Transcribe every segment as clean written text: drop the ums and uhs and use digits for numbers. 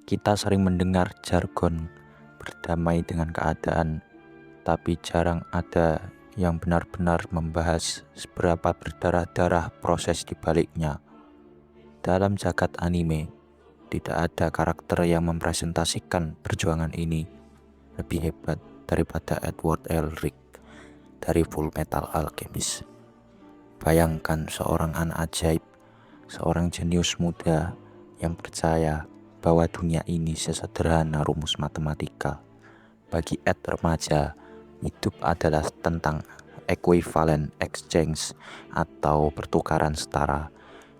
Kita sering mendengar jargon berdamai dengan keadaan, tapi jarang ada yang benar-benar membahas seberapa berdarah-darah proses di baliknya. Dalam jagat anime, tidak ada karakter yang mempresentasikan perjuangan ini lebih hebat daripada Edward Elric dari Full Metal Alchemist. Bayangkan seorang anak ajaib, seorang jenius muda yang percaya bahwa dunia ini sesederhana rumus matematika. Bagi Ed remaja, hidup adalah tentang equivalent exchange atau pertukaran setara.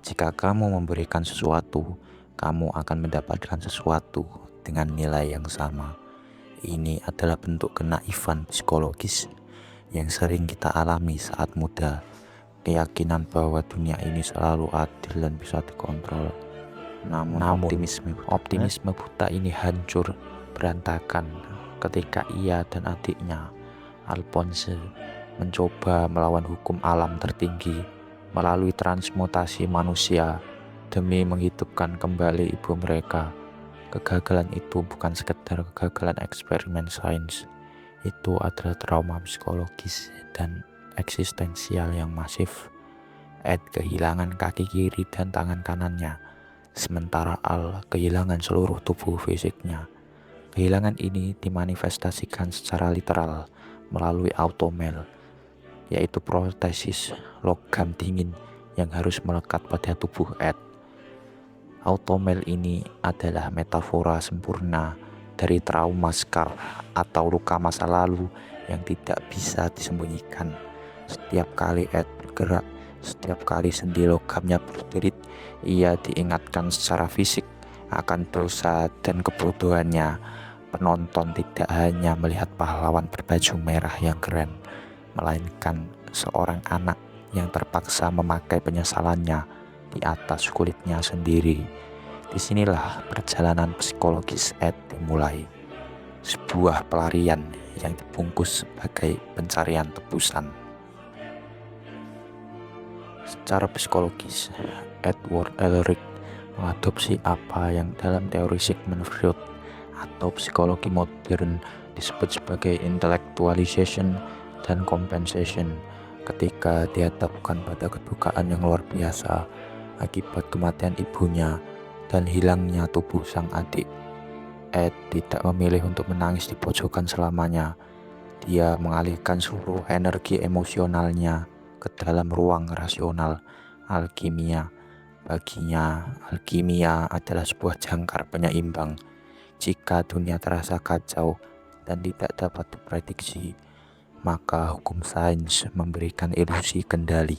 Jika kamu memberikan sesuatu, kamu akan mendapatkan sesuatu dengan nilai yang sama. Ini adalah bentuk kenaifan psikologis yang sering kita alami saat muda. Keyakinan bahwa dunia ini selalu adil dan bisa dikontrol. Namun optimisme buta ini hancur berantakan ketika ia dan adiknya, Alphonse, mencoba melawan hukum alam tertinggi melalui transmutasi manusia demi menghidupkan kembali ibu mereka. Kegagalan itu bukan sekedar kegagalan eksperimen sains, itu adalah trauma psikologis dan eksistensial yang masif. Ed kehilangan kaki kiri dan tangan kanannya, sementara Al kehilangan seluruh tubuh fisiknya. Kehilangan ini dimanifestasikan secara literal melalui automel, yaitu protesis logam dingin yang harus melekat pada tubuh Ed. Automel ini adalah metafora sempurna dari trauma scar atau luka masa lalu yang tidak bisa disembunyikan. Setiap kali Ed bergerak, setiap kali sendi logamnya berderit, ia diingatkan secara fisik akan dosa dan kebodohannya. Penonton tidak hanya melihat pahlawan berbaju merah yang keren, melainkan seorang anak yang terpaksa memakai penyesalannya di atas kulitnya sendiri. Disinilah perjalanan psikologis Ed dimulai, sebuah pelarian yang dibungkus sebagai pencarian tebusan. Secara psikologis, Edward Elric mengadopsi apa yang dalam teori Sigmund Freud atau psikologi modern disebut sebagai intellectualization dan compensation. Ketika dihadapkan pada kedukaan yang luar biasa akibat kematian ibunya dan hilangnya tubuh sang adik, Ed tidak memilih untuk menangis di pojokan selamanya. Dia mengalihkan seluruh energi emosionalnya ke dalam ruang rasional alkimia. Baginya, alkimia adalah sebuah jangkar penyeimbang. Jika dunia terasa kacau dan tidak dapat diprediksi, maka hukum sains memberikan ilusi kendali.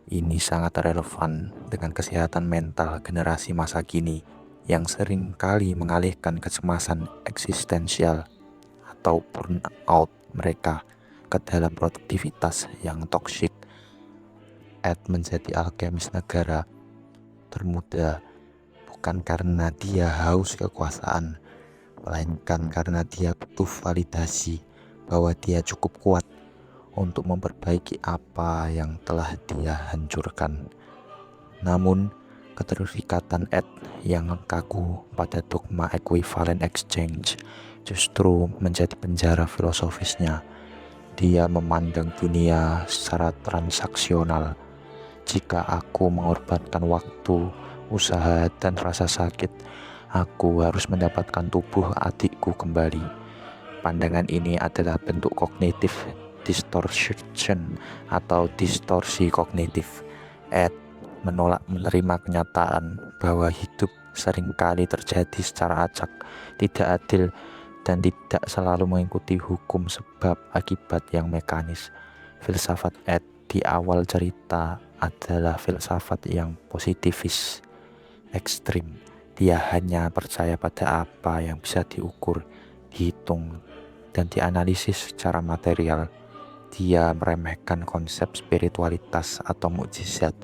Ini sangat relevan dengan kesehatan mental generasi masa kini yang sering kali mengalihkan kecemasan eksistensial atau burnout mereka ke dalam produktivitas yang toksik. Ed menjadi alkemis negara termuda bukan karena dia haus kekuasaan, melainkan karena dia butuh validasi bahwa dia cukup kuat untuk memperbaiki apa yang telah dia hancurkan. Namun, keterikatan Ed yang kaku pada dogma equivalent exchange justru menjadi penjara filosofisnya. Dia memandang dunia secara transaksional. Jika aku mengorbankan waktu, usaha, dan rasa sakit, aku harus mendapatkan tubuh adikku kembali. Pandangan ini adalah bentuk kognitif distortion atau distorsi kognitif. Ed menolak menerima kenyataan bahwa hidup seringkali terjadi secara acak, tidak adil, dan tidak selalu mengikuti hukum sebab akibat yang mekanis. Filsafat Ed di awal cerita adalah filsafat yang positivis ekstrim. Dia hanya percaya pada apa yang bisa diukur, dihitung, dan dianalisis secara material. Dia meremehkan konsep spiritualitas atau mukjizat,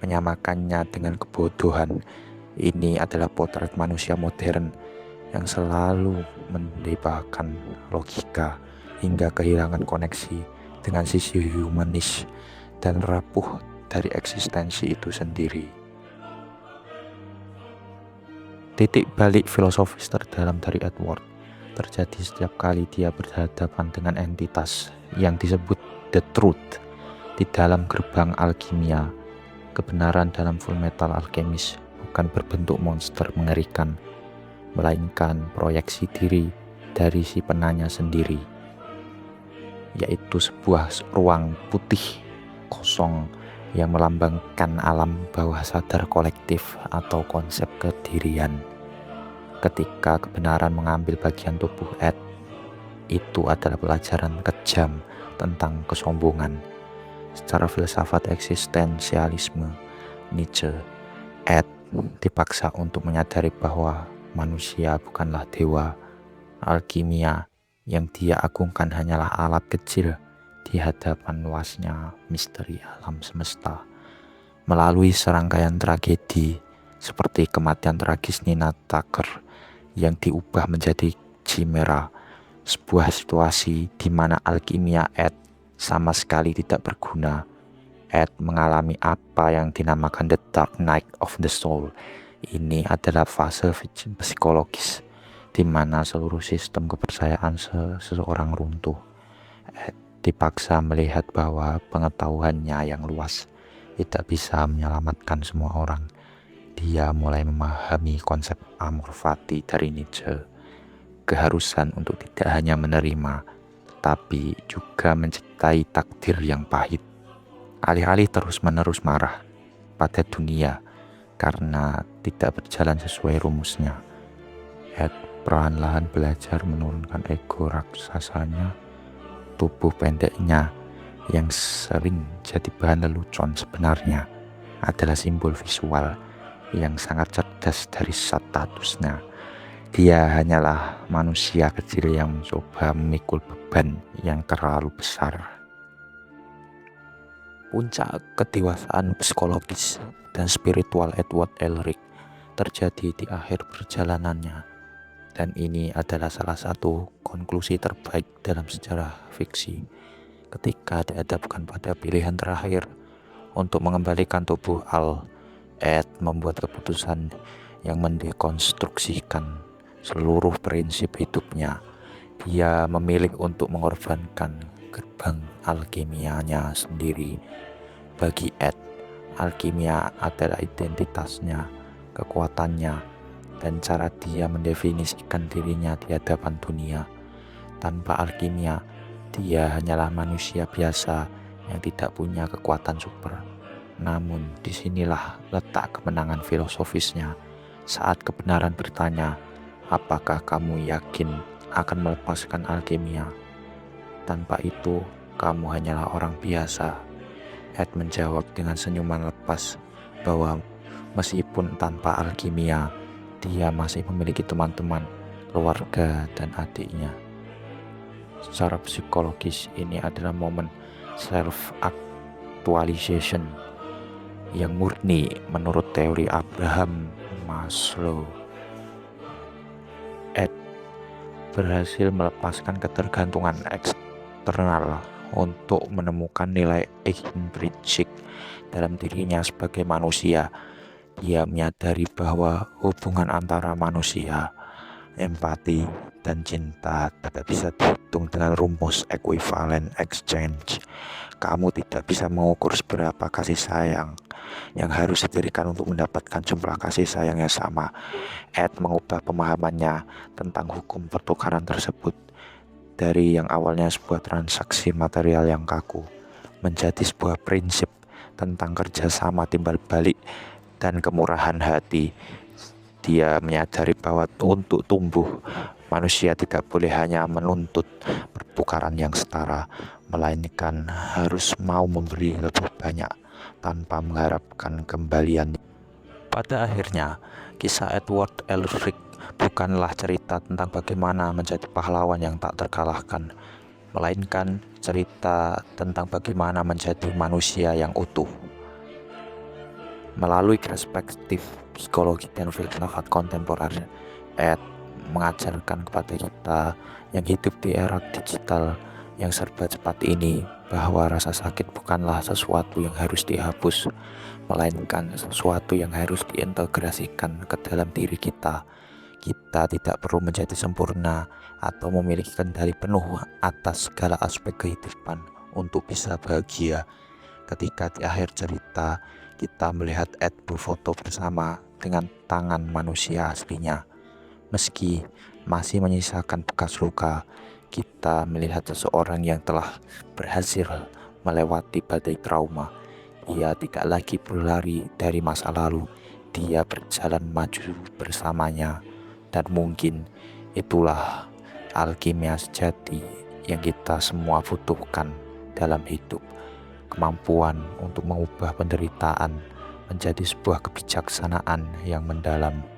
menyamakannya dengan kebodohan. Ini adalah potret manusia modern yang selalu mendewakan logika hingga kehilangan koneksi dengan sisi humanis dan rapuh dari eksistensi itu sendiri. Titik balik filosofis terdalam dari Edward terjadi setiap kali dia berhadapan dengan entitas yang disebut The Truth di dalam gerbang alkimia. Kebenaran dalam Fullmetal Alchemist bukan berbentuk monster mengerikan, melainkan proyeksi diri dari si penanya sendiri, yaitu sebuah ruang putih kosong yang melambangkan alam bawah sadar kolektif atau konsep kedirian. Ketika kebenaran mengambil bagian tubuh Ed, itu adalah pelajaran kejam tentang kesombongan. Secara filsafat eksistensialisme Nietzsche, Ed dipaksa untuk menyadari bahwa manusia bukanlah dewa. Alkimia yang dia agungkan hanyalah alat kecil di hadapan luasnya misteri alam semesta. Melalui serangkaian tragedi seperti kematian tragis Nina Tucker yang diubah menjadi chimera, sebuah situasi di mana alkimia Ed sama sekali tidak berguna. Ed mengalami apa yang dinamakan The Dark Night of the Soul. Ini adalah fase psikologis di mana seluruh sistem kepercayaan seseorang runtuh. Ed dipaksa melihat bahwa pengetahuannya yang luas tidak bisa menyelamatkan semua orang. Dia mulai memahami konsep amor fati dari Nietzsche, keharusan untuk tidak hanya menerima, tapi juga mencintai takdir yang pahit. Alih-alih terus-menerus marah pada dunia karena tidak berjalan sesuai rumusnya, Ed perlahan-lahan belajar menurunkan ego raksasanya. Tubuh pendeknya yang sering jadi bahan lelucon sebenarnya adalah simbol visual yang sangat cerdas dari statusnya. Dia hanyalah manusia kecil yang mencoba memikul beban yang terlalu besar. Puncak kedewasaan psikologis dan spiritual Edward Elric terjadi di akhir perjalanannya, dan ini adalah salah satu konklusi terbaik dalam sejarah fiksi. Ketika dihadapkan pada pilihan terakhir untuk mengembalikan tubuh Al, Ed membuat keputusan yang mendekonstruksikan seluruh prinsip hidupnya. Dia memilih untuk mengorbankan gerbang alkimianya sendiri. Bagi Ed, alkimia adalah identitasnya, kekuatannya, dan cara dia mendefinisikan dirinya di hadapan dunia. Tanpa alkimia, dia hanyalah manusia biasa yang tidak punya kekuatan super. Namun disinilah letak kemenangan filosofisnya. Saat kebenaran bertanya, apakah kamu yakin akan melepaskan alkimia? Tanpa itu, kamu hanyalah orang biasa. Ed menjawab dengan senyuman lepas bahwa meskipun tanpa alkimia, dia masih memiliki teman-teman, keluarga, dan adiknya. Secara psikologis, ini adalah momen self-actualization yang murni menurut teori Abraham Maslow. Ed berhasil melepaskan ketergantungan eksternal untuk menemukan nilai intrinsik dalam dirinya sebagai manusia. Dia menyadari bahwa hubungan antara manusia, empati, dan cinta tidak bisa dihitung dengan rumus equivalent exchange. Kamu tidak bisa mengukur seberapa kasih sayang yang harus diberikan untuk mendapatkan jumlah kasih sayang yang sama. Ed mengubah pemahamannya tentang hukum pertukaran tersebut dari yang awalnya sebuah transaksi material yang kaku menjadi sebuah prinsip tentang kerjasama timbal balik dan kemurahan hati. Dia menyadari bahwa untuk tumbuh, manusia tidak boleh hanya menuntut pertukaran yang setara, melainkan harus mau memberi lebih banyak tanpa mengharapkan kembalian. Pada akhirnya, kisah Edward Elric bukanlah cerita tentang bagaimana menjadi pahlawan yang tak terkalahkan, melainkan cerita tentang bagaimana menjadi manusia yang utuh. Melalui perspektif psikologi dan filsafat kontemporer, Ed mengajarkan kepada kita yang hidup di era digital yang serba cepat ini bahwa rasa sakit bukanlah sesuatu yang harus dihapus, melainkan sesuatu yang harus diintegrasikan ke dalam diri kita. Kita tidak perlu menjadi sempurna atau memiliki kendali penuh atas segala aspek kehidupan untuk bisa bahagia. Ketika di akhir cerita kita melihat Ed berfoto bersama dengan tangan manusia aslinya, meski masih menyisakan bekas luka, kita melihat seseorang yang telah berhasil melewati badai trauma. Ia tidak lagi berlari dari masa lalu, dia berjalan maju bersamanya. Dan mungkin itulah alkimia sejati yang kita semua butuhkan dalam hidup. Kemampuan untuk mengubah penderitaan menjadi sebuah kebijaksanaan yang mendalam.